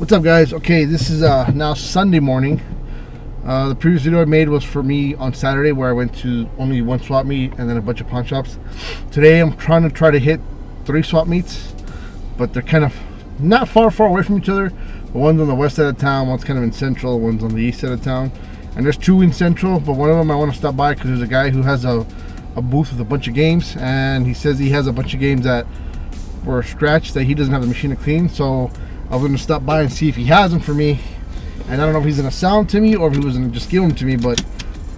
What's up, guys? Okay, this is now Sunday morning. The previous video I made was for me on Saturday, where I went to only one swap meet and then a bunch of pawn shops. Today I'm trying to hit 3 swap meets, but they're kind of not far away from each other. But one's on the west side of town, one's kind of in central, one's on the east side of town. And there's 2 in central, but one of them I want to stop by because there's a guy who has a booth with a bunch of games, and he says he has a bunch of games that were scratched that he doesn't have the machine to clean. So I was going to stop by and see if he has them for me. And I don't know if he's going to sell them to me or if he was going to just give them to me, but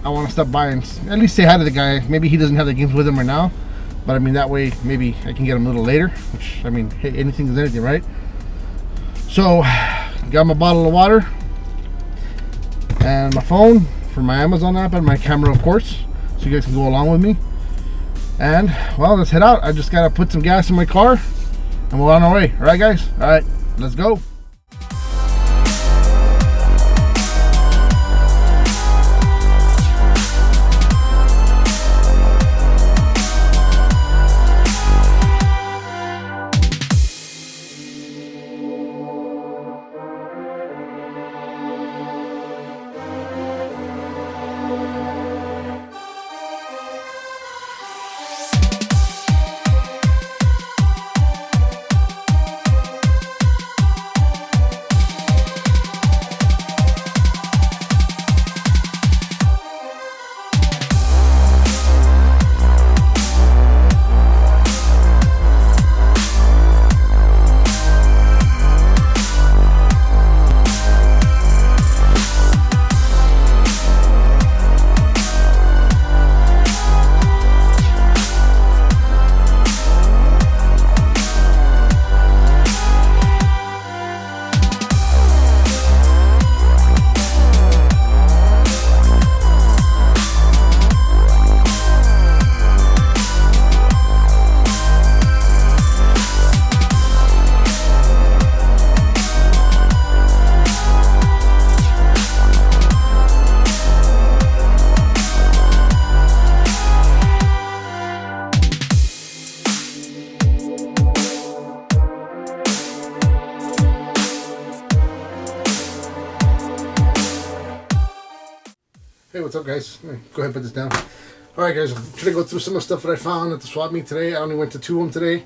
I want to stop by and at least say hi to the guy. Maybe he doesn't have the games with him right now, but I mean, that way maybe I can get them a little later, which, I mean, hey, anything is anything, right? So got my bottle of water and my phone for my Amazon app and my camera, of course, so you guys can go along with me. And well, let's head out. I just gotta put some gas in my car and we're on our way. All right, guys? All right, let's go. Hey, what's up, guys? Go ahead and put this down. Alright, guys, I'm trying to go through some of the stuff that I found at the swap meet today. I only went to 2 of them today.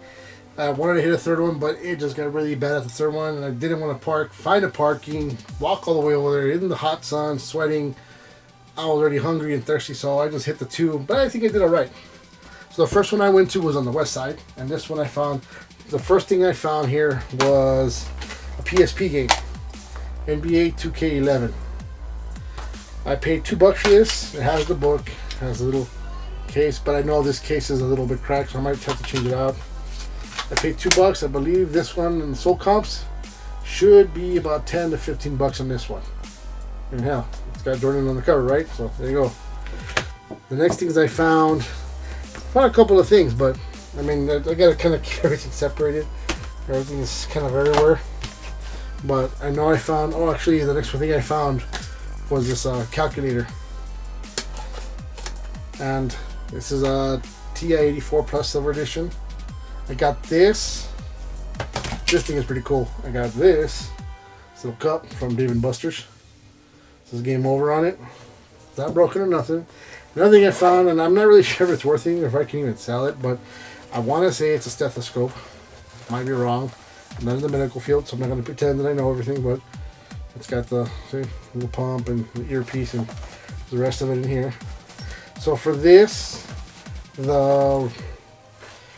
I wanted to hit a third one, but it just got really bad at the third one, and I didn't want to find a parking, walk all the way over there in the hot sun, sweating. I was already hungry and thirsty, so I just hit the 2, but I think I did alright. So the first one I went to was on the west side, and this one I found, the first thing I found here was a PSP game, NBA 2K11. I paid $2 for this. It has the book, has a little case, but I know this case is a little bit cracked, so I might have to change it out. I paid $2. I believe this one in Soul Comps should be about 10 to 15 bucks on this one. And hell, it's got Jordan on the cover, right? So there you go. The next things I found a couple of things, but I mean, I gotta kind of keep everything separated. Everything's kind of everywhere. But I know I found, oh, actually, the next thing I found was this calculator, and this is a TI-84 Plus Silver Edition. I got this thing is pretty cool. I got this little cup from Dave & Buster's. This is Game Over on it. It's not broken or nothing. Another thing I found, and I'm not really sure if it's worth it or if I can even sell it, but I want to say it's a stethoscope. Might be wrong. I'm not in the medical field, so I'm not going to pretend that I know everything, but it's got the little pump and the earpiece and the rest of it in here. So for this, the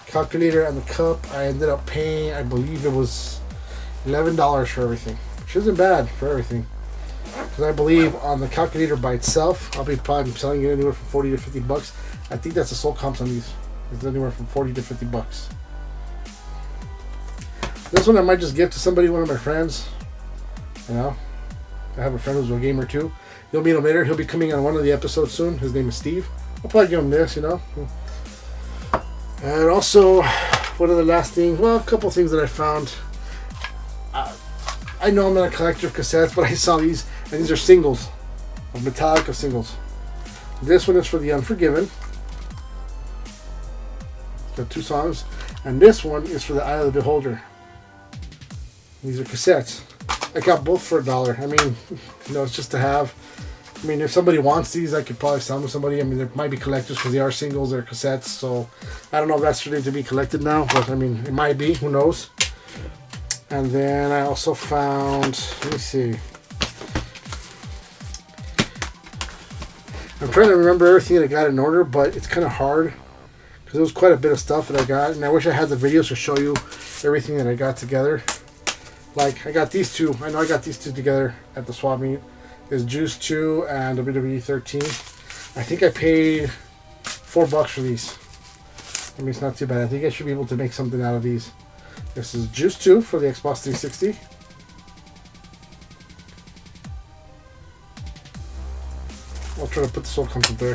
calculator and the cup, I ended up paying, I believe it was $11 for everything, which isn't bad for everything. Because I believe on the calculator by itself, I'll be probably selling it anywhere from 40 to 50 bucks. I think that's the Soul Comps on these. It's anywhere from 40 to 50 bucks. This one I might just give to somebody, one of my friends. You know, I have a friend who's a gamer too. You'll meet him later. He'll be coming on one of the episodes soon. His name is Steve. I'll probably give him this, you know. And also, one of the last things, well, a couple things that I found. I know I'm not a collector of cassettes, but I saw these, and these are singles, of Metallica singles. This one is for The Unforgiven. It's got 2 songs. And this one is for The Eye of the Beholder. These are cassettes. I got both for $1. I mean, you know, it's just to have. I mean, if somebody wants these, I could probably sell them to somebody. I mean, there might be collectors because they are singles or cassettes. So I don't know if that's ready to be collected now, but I mean, it might be. Who knows? And then I also found. Let me see. I'm trying to remember everything that I got in order, but it's kind of hard because there was quite a bit of stuff that I got, and I wish I had the videos to show you everything that I got together. Like, I got these two. I know I got these two together at the swap meet. There's Juice 2 and WWE 13. I think I paid $4 for these. I mean, it's not too bad. I think I should be able to make something out of these. This is Juice 2 for the Xbox 360. I'll try to put the soul content there.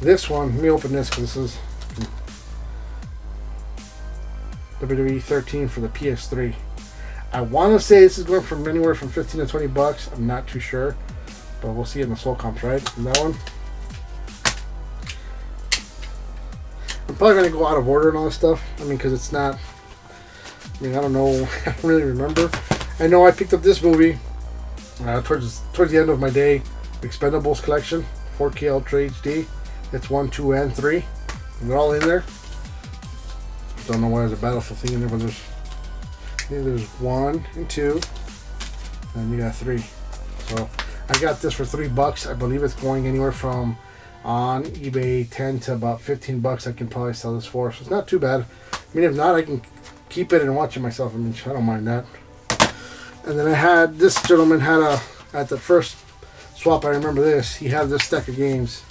This one, let me open this because this is WWE 13 for the PS3. I want to say this is going from anywhere from $15 to $20. I'm not too sure, but we'll see it in the soul comps, right? And that one. I'm probably going to go out of order and all this stuff. I mean, because it's not. I mean, I don't know. I don't really remember. I know I picked up this movie towards the end of my day. Expendables collection, 4K Ultra HD. It's 1, 2, and 3. And they're all in there. Don't know why there's a Battlefield thing in there, but there's 1 and 2, and you got 3. So I got this for $3. I believe it's going anywhere from on eBay 10 to about $15. I can probably sell this for, so it's not too bad. I mean, if not, I can keep it and watch it myself. I mean, I don't mind that. And then I had this gentleman at the first swap. I remember this. He had this stack of games.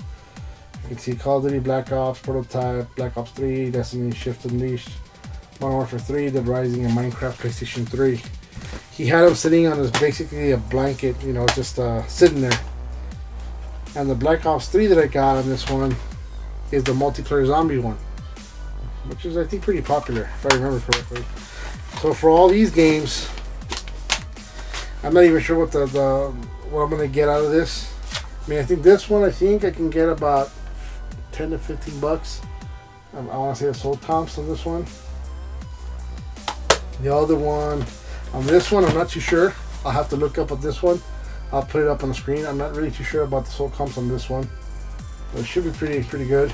You can see Call of Duty, Black Ops, Prototype, Black Ops 3, Destiny, Shift Unleashed, Modern Warfare 3, Dead Rising, and Minecraft PlayStation 3. He had them sitting on this, basically a blanket, you know, just sitting there. And the Black Ops 3 that I got on this one is the multiplayer zombie one, which is, I think, pretty popular, if I remember correctly. So for all these games, I'm not even sure what what I'm gonna get out of this. I mean, I think this one, I can get about $10 to $15. I want to say the sold comps on this one. The other one, on this one, I'm not too sure. I'll have to look up at this one. I'll put it up on the screen. I'm not really too sure about the sold comps on this one, but it should be pretty good.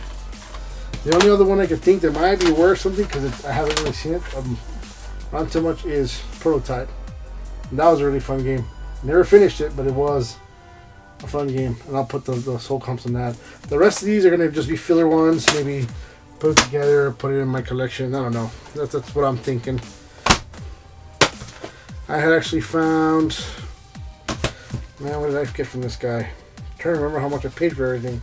The only other one I could think that might be worth something, because I haven't really seen it not too much, is Prototype. And that was a really fun game. Never finished it, but it was a fun game, and I'll put the soul comps on that. The rest of these are going to just be filler ones, maybe put it together, put it in my collection. I don't know. That's what I'm thinking. I had actually found, man, what did I get from this guy? I'm trying to remember how much I paid for everything.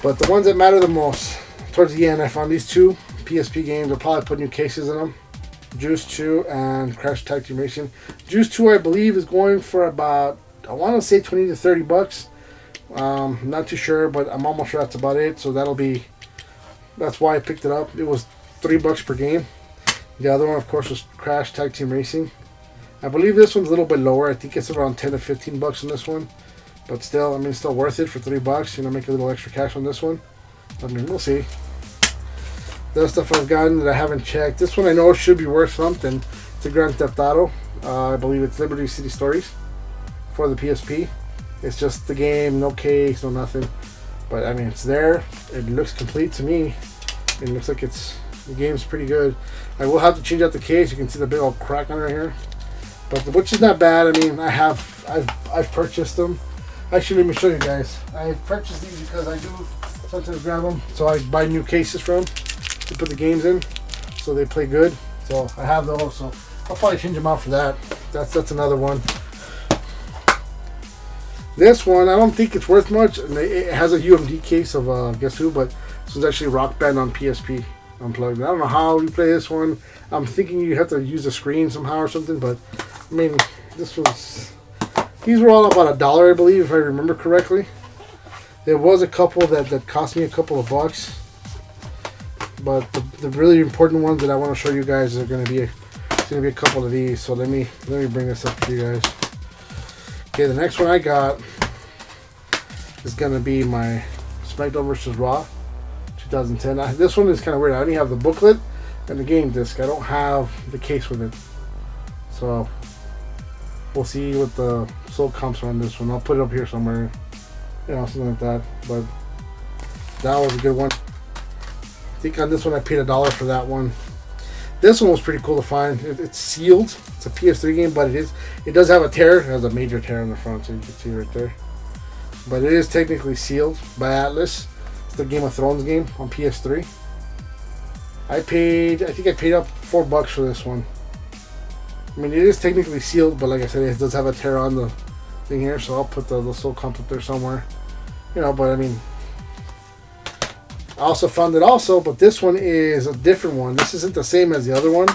But the ones that matter the most, towards the end, I found these two PSP games. I'll probably put new cases in them. Juice 2 and Crash Tag Team Racing. Juice 2, I believe, is going for about, I want to say $20 to $30. Not too sure, but I'm almost sure that's about it. So that's why I picked it up. It was $3 per game. The other one, of course, was Crash Tag Team Racing. I believe this one's a little bit lower. I think it's around $10 to $15 on this one. But still, I mean, it's still worth it for $3. You know, make a little extra cash on this one. I mean, we'll see. The other stuff I've gotten that I haven't checked. This one I know should be worth something. It's a Grand Theft Auto. I believe it's Liberty City Stories for the PSP. It's just the game, no case, no nothing. But I mean, it's there. It looks complete to me. It looks like the game's pretty good. I will have to change out the case. You can see the big old crack on it here, but which is not bad. I mean, I've purchased them. Actually, let me show you guys. I've purchased these because I do sometimes grab them. So I buy new cases from them to put the games in, so they play good. So I have those. So I'll probably change them out for that. That's another one. This one, I don't think it's worth much. It has a UMD case of Guess Who, but this one's actually Rock Band on PSP unplugged. I don't know how you play this one. I'm thinking you have to use the screen somehow or something, but I mean, these were all about $1, I believe, if I remember correctly. There was a couple that cost me a couple of bucks, but the really important ones that I want to show you guys are going to be a couple of these. So let me bring this up for you guys. Okay, the next one I got is going to be my SmackDown vs. Raw 2010. This one is kind of weird. I only have the booklet and the game disc. I don't have the case with it. So We'll see what the sold comps are on this one. I'll put it up here somewhere, you know, something like that. But that was a good one. I think on this one I paid $1 for that one. This one was pretty cool to find. It's sealed. It's a PS3 game, but it does have a tear. It has a major tear on the front, so you can see right there. But it is technically sealed by Atlas. It's the Game of Thrones game on PS3. I think I paid up $4 for this one. I mean, it is technically sealed, but like I said, it does have a tear on the thing here, so I'll put the soul comp up there somewhere. You know, but I mean, I also found it also, but this one is a different one. This isn't the same as the other one.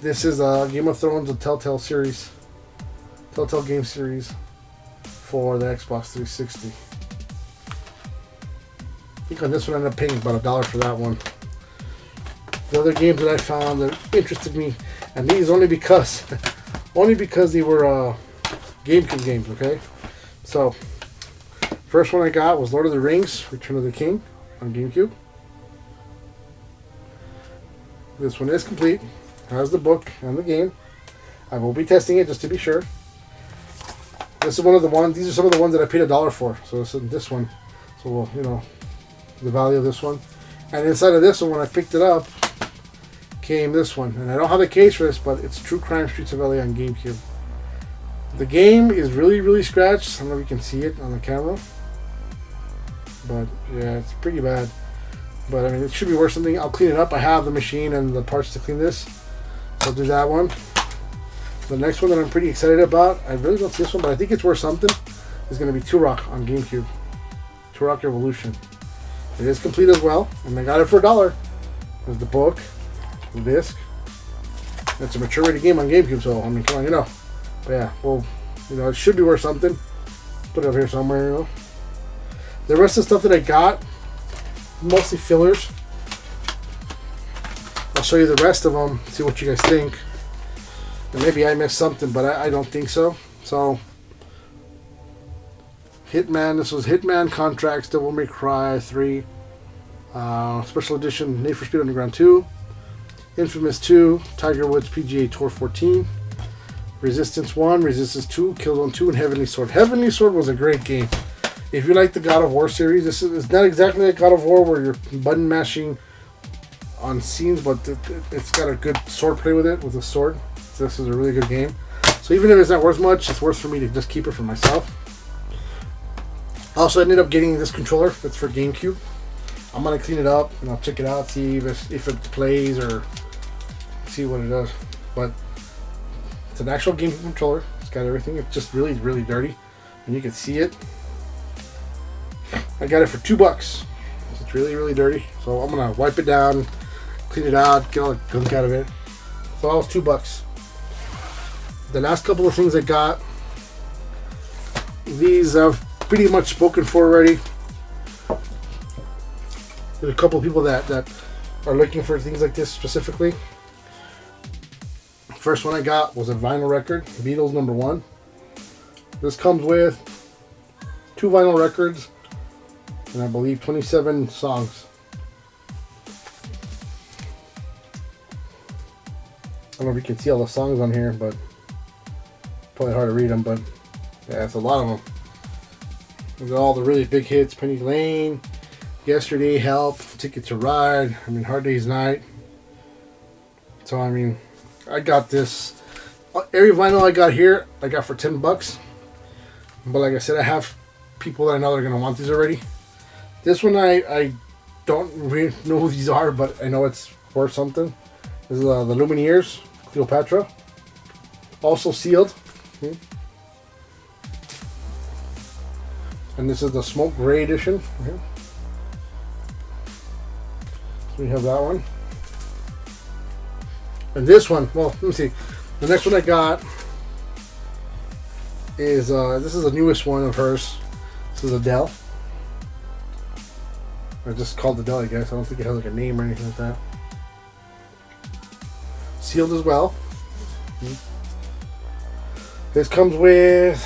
This is a Game of Thrones, a Telltale series. Telltale game series for the Xbox 360. I think on this one I ended up paying about $1 for that one. The other games that I found that interested me, and these only because they were GameCube games, okay? So, first one I got was Lord of the Rings, Return of the King on GameCube. This one is complete. Has the book and the game. I will be testing it just to be sure. This is one of the ones. These are some of the ones that I paid $1 for. So this one. So you know the value of this one. And inside of this one, when I picked it up, came this one. And I don't have a case for this, but it's True Crime Streets of LA on GameCube. The game is really, really scratched. I don't know if you can see it on the camera. But yeah, it's pretty bad. But I mean, it should be worth something. I'll clean it up. I have the machine and the parts to clean this. So I'll do that one. The next one that I'm pretty excited about, I really don't see this one, but I think it's worth something, is going to be Turok on GameCube. Turok Evolution. It is complete as well, and I got it for $1. There's the book, the disc. It's a mature rated game on GameCube, so I mean, come on, you know. But yeah, well, you know, it should be worth something. Put it up here somewhere, you know. The rest of the stuff that I got, mostly fillers. I'll show you the rest of them, see what you guys think. And maybe I missed something, but I don't think so. So, Hitman, this was Hitman Contracts, Devil May Cry 3, Special Edition, Need for Speed Underground 2, Infamous 2, Tiger Woods PGA Tour 14, Resistance 1, Resistance 2, Killzone 2, and Heavenly Sword. Heavenly Sword was a great game. If you like the God of War series, this is not exactly like God of War where you're button mashing on scenes, but it's got a good sword play with it, with a sword. So this is a really good game. So even if it's not worth much, it's worth for me to just keep it for myself. Also, I ended up getting this controller. It's for GameCube. I'm going to clean it up and I'll check it out, see if it plays or see what it does. But it's an actual GameCube controller. It's got everything. It's just really, really dirty. And you can see it. I got it for $2. It's really, really dirty. So I'm going to wipe it down, clean it out, get all the gunk out of it. So that was $2. The last couple of things I got, these I've pretty much spoken for already. There's a couple of people that are looking for things like this specifically. First one I got was a vinyl record, Beatles #1. This comes with 2 vinyl records and I believe 27 songs. I don't know if you can see all the songs on here, but probably hard to read them, but yeah, it's a lot of them. We've got all the really big hits: Penny Lane, Yesterday, Help, Ticket to Ride, I mean, Hard Day's Night. So I mean, I got this, every vinyl I got here I got for $10. But like I said, I have people that I know that are going to want these already. This one I don't really know who these are, but I know it's worth something. This is the Lumineers, Cleopatra. Also sealed. And this is the Smoke Gray edition. So we have that one. And this one, well, let me see. The next one I got is, this is the newest one of hers. This is Adele. I just called Adele, I guess. I don't think it has like a name or anything like that. Sealed as well. This comes with,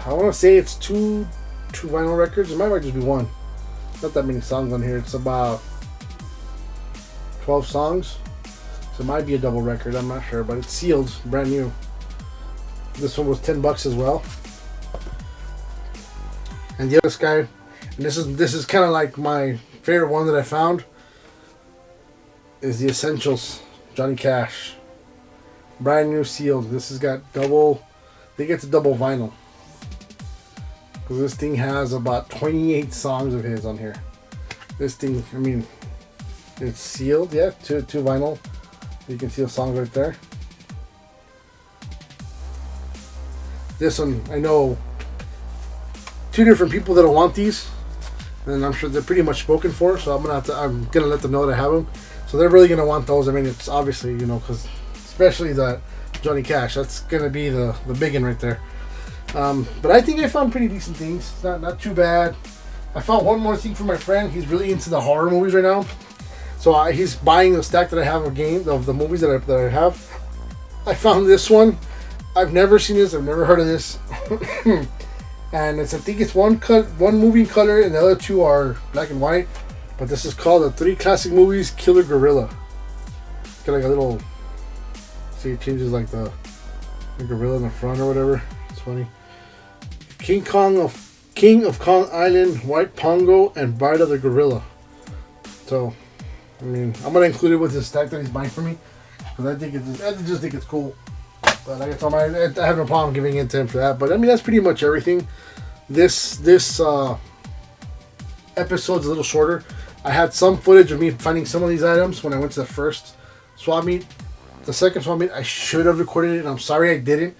I want to say it's two vinyl records. It might just be one. Not that many songs on here. It's about 12 songs. So it might be a double record. I'm not sure, but it's sealed, brand new. This one was $10 as well. And the other guy, and this is kind of like my favorite one that I found, is the Essentials Johnny Cash. Brand new sealed. This has got double, I think it's a double vinyl. Because this thing has about 28 songs of his on here. This thing, I mean, it's sealed, yeah, two vinyl. You can see the songs right there. This one, I know 2 different people that'll want these, and I'm sure they're pretty much spoken for. So I'm gonna let them know that I have them. So they're really gonna want those. I mean, it's obviously, you know, because especially that Johnny Cash, that's gonna be the big one right there. But I think I found pretty decent things. It's not too bad. I found one more thing for my friend. He's really into the horror movies right now. So he's buying the stack that I have of the movies that I have. I found this one. I've never seen this. I've never heard of this. And I think it's one movie in color and the other 2 are black and white. But this is called the 3 Classic Movies Killer Gorilla. It's got like a little, see, it changes like the gorilla in the front or whatever. It's funny. King of Kong Island, White Pongo, and Bite of the Gorilla. So, I mean, I'm gonna include it with the stack that he's buying for me, because I just think it's cool. But like I told him, I have no problem giving it to him for that. But I mean, that's pretty much everything. This episode's a little shorter. I had some footage of me finding some of these items when I went to the first swap meet. The second swap meet, I should have recorded it, and I'm sorry I didn't.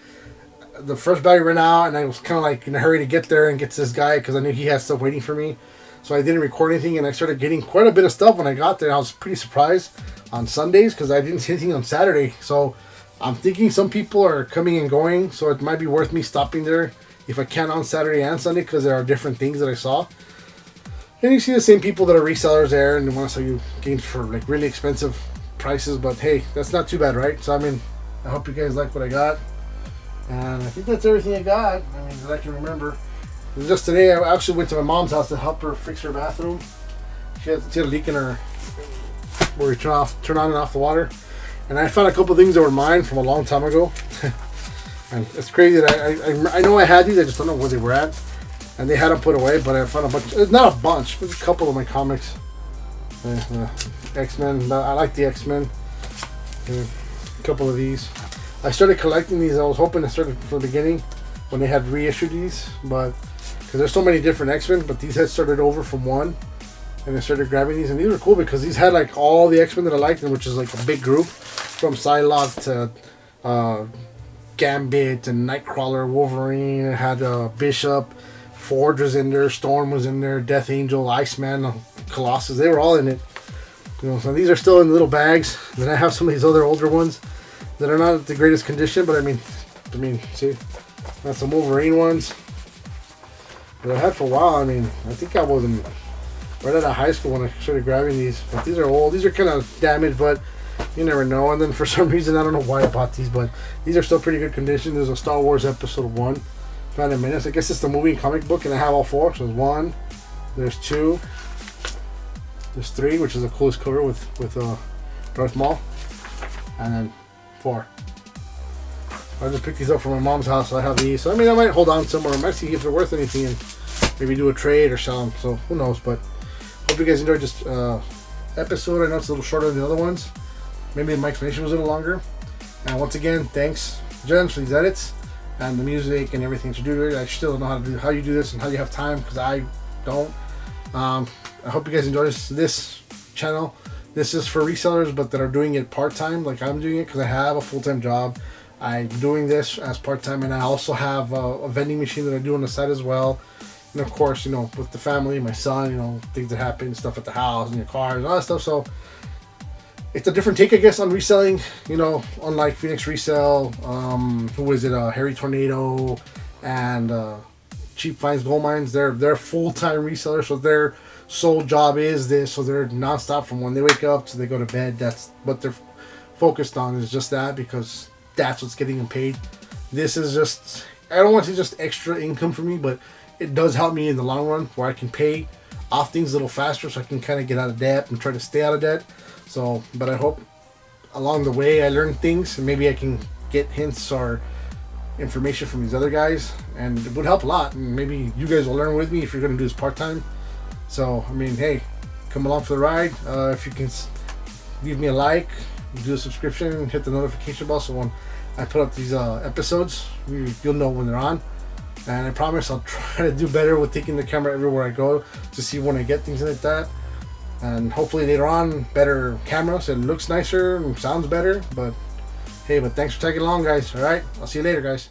The first battery ran out, and I was kind of like in a hurry to get there and get to this guy because I knew he had stuff waiting for me. So I didn't record anything, and I started getting quite a bit of stuff when I got there. I was pretty surprised on Sundays because I didn't see anything on Saturday. So I'm thinking some people are coming and going, so it might be worth me stopping there if I can on Saturday and Sunday, because there are different things that I saw. And you see the same people that are resellers there and they want to sell you games for like really expensive prices, but hey, that's not too bad, right? So I mean, I hope you guys like what I got. And I think that's everything I got. I mean, that I can remember. Just today, I actually went to my mom's house to help her fix her bathroom. She had a leak in her, where you turn on and off the water. And I found a couple things that were mine from a long time ago. And it's crazy that I know I had these, I just don't know where they were at. And they had them put away, but I found a bunch. It's not a bunch, but a couple of my comics. X-Men. I like the X-Men. A couple of these. I started collecting these. I was hoping to start from the beginning when they had reissued these, but because there's so many different X-Men, but these had started over from one, and I started grabbing these, and these were cool because these had like all the X-Men that I liked, which is like a big group, from Psylocke to Gambit and Nightcrawler, Wolverine. It had Bishop, Forge was in there, Storm was in there, Death Angel, Iceman, Colossus. They were all in it. You know, so these are still in little bags. Then I have some of these other older ones that are not the greatest condition, but I mean, see, that's some Wolverine ones that I had for a while. I mean, I think I was right out of high school when I started grabbing these. But these are old. These are kind of damaged, but you never know. And then for some reason, I don't know why I bought these, but these are still pretty good condition. There's a Star Wars Episode 1, Phantom Menace. I guess it's the movie and comic book, and I have all 4. So there's 1, there's 2, there's 3, which is the coolest cover with Darth Maul, and then 4. I just picked these up from my mom's house, so I have these. So I mean, I might hold on somewhere. I might see if they're worth anything and maybe do a trade or sell them. So who knows? But hope you guys enjoyed this episode. I know it's a little shorter than the other ones. Maybe my explanation was a little longer. And once again, thanks, Jen, for these edits and the music and everything to do it. I still don't know how you do this and how you have time, because I don't. I hope you guys enjoy this channel. This is for resellers, but that are doing it part-time, like I'm doing it, because I have a full-time job. I'm doing this as part-time, and I also have a vending machine that I do on the side as well. And of course, you know, with the family, my son, you know, things that happen, stuff at the house, and your cars, and all that stuff. So it's a different take, I guess, on reselling. You know, unlike Phoenix Resell, who is it? Harry Tornado and Cheap Finds Gold Mines. They're full-time resellers, so their sole job is this. So they're nonstop from when they wake up to they go to bed. That's what they're focused on, is just that, because that's what's getting them paid. This is just, I don't want to say just extra income for me, but it does help me in the long run, where I can pay off things a little faster, so I can kind of get out of debt and try to stay out of debt. So, but I hope along the way I learn things, and maybe I can get hints or information from these other guys, and it would help a lot. And maybe you guys will learn with me if you're going to do this part-time. So I mean, hey, come along for the ride. If you can leave me a like, do a subscription, hit the notification bell, so when I put up these episodes, you'll know when they're on. And I promise I'll try to do better with taking the camera everywhere I go to see when I get things like that. And hopefully later on, better camera, so it looks nicer and sounds better. But hey, thanks for tagging along, guys. All right, I'll see you later, guys.